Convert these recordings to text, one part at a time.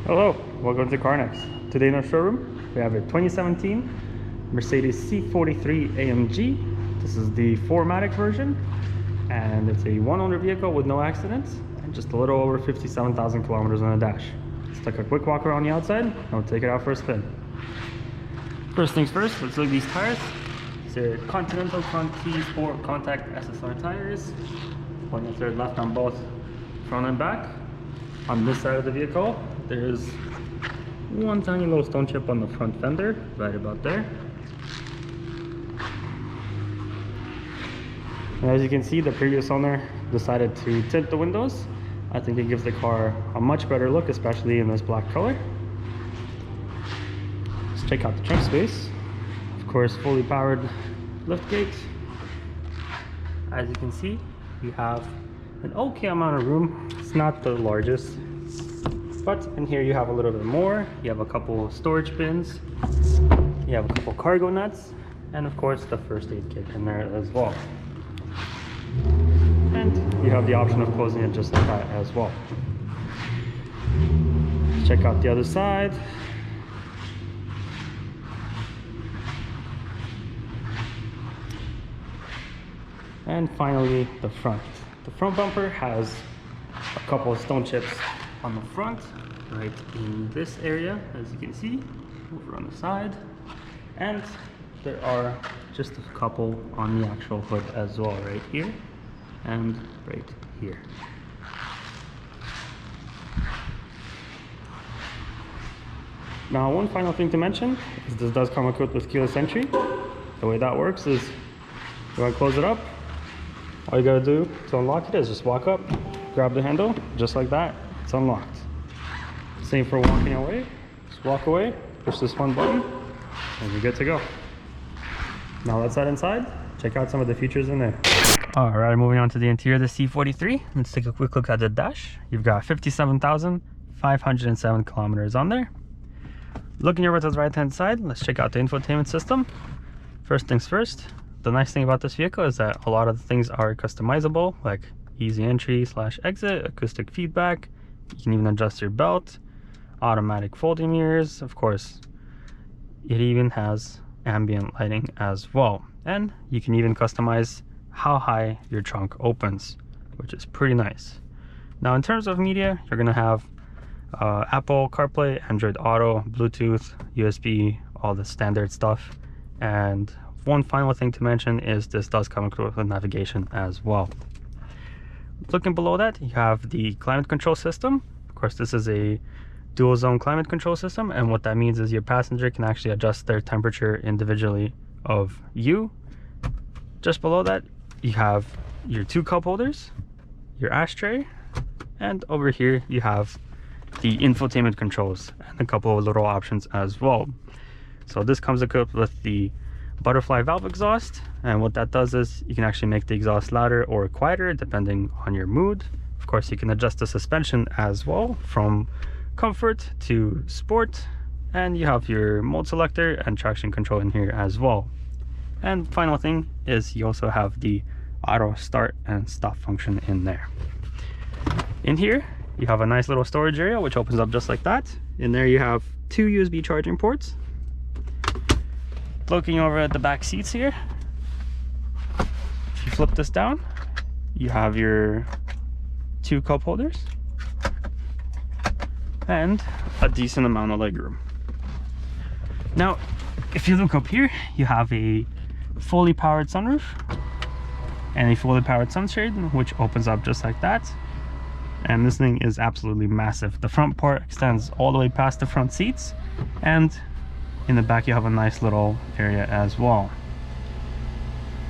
Hello, welcome to Carnex. Today in our showroom, we have a 2017 Mercedes C43 AMG. This is the 4Matic version, and it's a one-owner vehicle with no accidents and just a little over 57,000 kilometers on the dash. Let's take a quick walk around the outside and we'll take it out for a spin. First things first, let's look at these tires. It's a Continental Front T Sport Contact SSR tires. Pointing third left on both front and back. On this side of the vehicle, there's one tiny little stone chip on the front fender, right about there. And as you can see, the previous owner decided to tint the windows. I think it gives the car a much better look, especially in this black color. Let's check out the trunk space. Of course, fully powered liftgate. As you can see, we have an okay amount of room. It's not the largest, but in here you have a little bit more. You have a couple storage bins, you have a couple cargo nuts, and of course the first aid kit in there as well. And you have the option of closing it just like that as well. Let's check out the other side. And finally, the front. The front bumper has a couple of stone chips on the front, right in this area, as you can see, over on the side. And there are just a couple on the actual hood as well, right here and right here. Now, one final thing to mention is this does come equipped with keyless entry. The way that works is you want to close it up. All you gotta do to unlock it is just walk up, grab the handle, just like that, it's unlocked. Same for walking away, just walk away, push this one button, and you're good to go. Now let's head inside, check out some of the features in there. All right, moving on to the interior of the C43. Let's take a quick look at the dash. You've got 57,507 kilometers on there. Looking over to the right-hand side, let's check out the infotainment system. First things first. The nice thing about this vehicle is that a lot of the things are customizable, like easy entry / exit, acoustic feedback. You can even adjust your belt, automatic folding mirrors. Of course, it even has ambient lighting as well. And you can even customize how high your trunk opens, which is pretty nice. Now, in terms of media, you're gonna have Apple CarPlay, Android Auto, Bluetooth, USB, all the standard stuff. And one final thing to mention is this does come with navigation as well. Looking below that, you have the climate control system. Of course, this is a dual zone climate control system, and what that means is your passenger can actually adjust their temperature individually of you. Just below that, you have your two cup holders, your ashtray, and over here you have the infotainment controls and a couple of little options as well. So this comes equipped with the butterfly valve exhaust, and what that does is you can actually make the exhaust louder or quieter depending on your mood. Of course, you can adjust the suspension as well from comfort to sport, and you have your mode selector and traction control in here as well. And final thing is you also have the auto start and stop function in there. In here you have a nice little storage area which opens up just like that. In there you have two USB charging ports. Looking over at the back seats here, if you flip this down, you have your two cup holders and a decent amount of legroom. Now, if you look up here, you have a fully powered sunroof and a fully powered sunshade, which opens up just like that. And this thing is absolutely massive. The front part extends all the way past the front seats, and in the back you have a nice little area as well.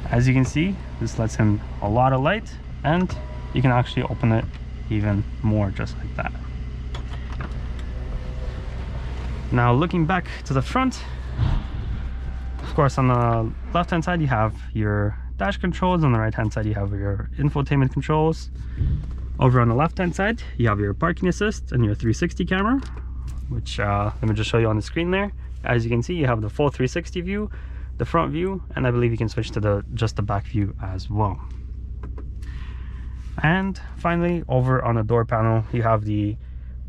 As you can see, this lets in a lot of light, and you can actually open it even more just like that. Now, looking back to the front, of course on the left hand side you have your dash controls, on the right hand side you have your infotainment controls. Over on the left hand side you have your parking assist and your 360 camera, which let me just show you on the screen there. As you can see, you have the full 360 view, the front view, and I believe you can switch to just the back view as well. And finally, over on the door panel, you have the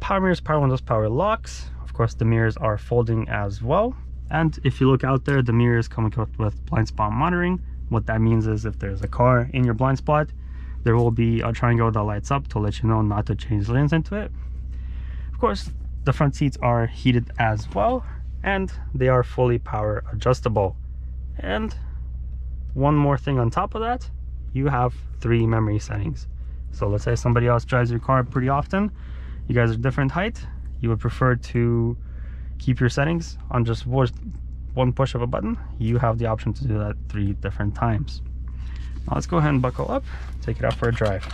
power mirrors, power windows, power locks. Of course, the mirrors are folding as well. And if you look out there, the mirrors come equipped with blind spot monitoring. What that means is if there's a car in your blind spot, there will be a triangle that lights up to let you know not to change lanes into it. Of course, the front seats are heated as well, and they are fully power adjustable. And one more thing on top of that, you have 3 memory settings. So let's say somebody else drives your car pretty often, you guys are different height, you would prefer to keep your settings on just one push of a button. You have the option to do that 3 different times. Now let's go ahead and buckle up, take it out for a drive.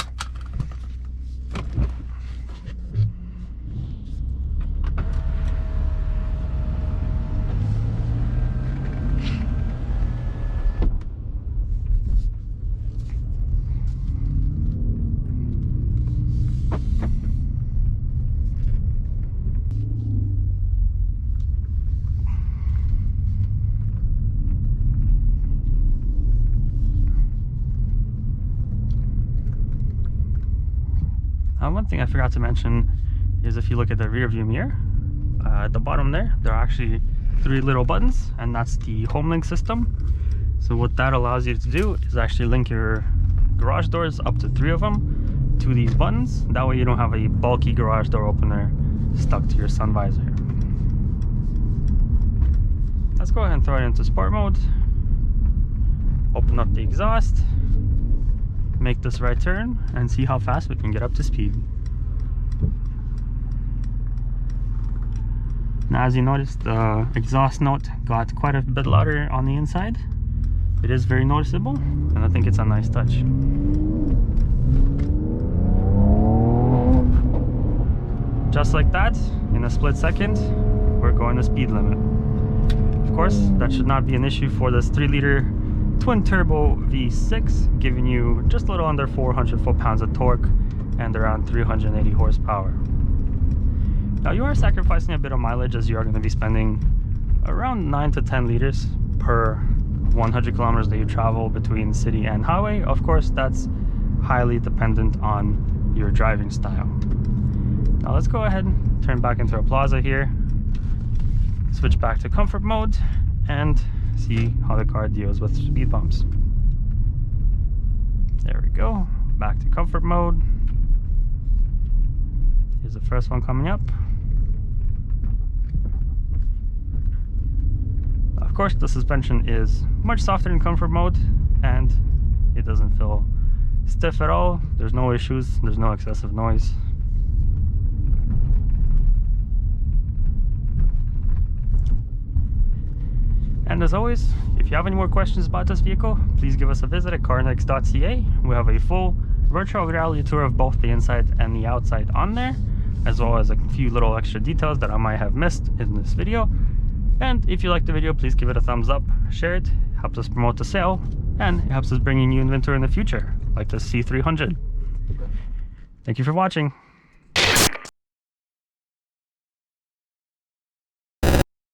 One thing I forgot to mention is if you look at the rear view mirror, at the bottom there are actually 3 little buttons, and that's the home link system. So what that allows you to do is actually link your garage doors, up to 3 of them, to these buttons. That way you don't have a bulky garage door opener stuck to your sun visor. Let's go ahead and throw it into sport mode, open up the exhaust, make this right turn, and see how fast we can get up to speed. Now, as you noticed, the exhaust note got quite a bit louder on the inside. It is very noticeable, and I think it's a nice touch. Just like that, in a split second, we're going the speed limit. Of course, that should not be an issue for this 3-liter twin turbo V6, giving you just a little under 400 foot-pounds of torque and around 380 horsepower. Now, you are sacrificing a bit of mileage, as you are going to be spending around 9 to 10 liters per 100 kilometers that you travel between city and highway. Of course, that's highly dependent on your driving style. Now let's go ahead and turn back into our Plaza here, switch back to comfort mode, and see how the car deals with speed bumps. There we go, back to comfort mode. Here's the first one coming up. Of course, the suspension is much softer in comfort mode, and it doesn't feel stiff at all. There's no issues, there's no excessive noise. And as always, if you have any more questions about this vehicle, please give us a visit at Carnex.ca. We have a full virtual reality tour of both the inside and the outside on there, as well as a few little extra details that I might have missed in this video. And if you like the video, please give it a thumbs up, share it, helps us promote the sale, and it helps us bring in new inventory in the future, like the C300. Thank you for watching.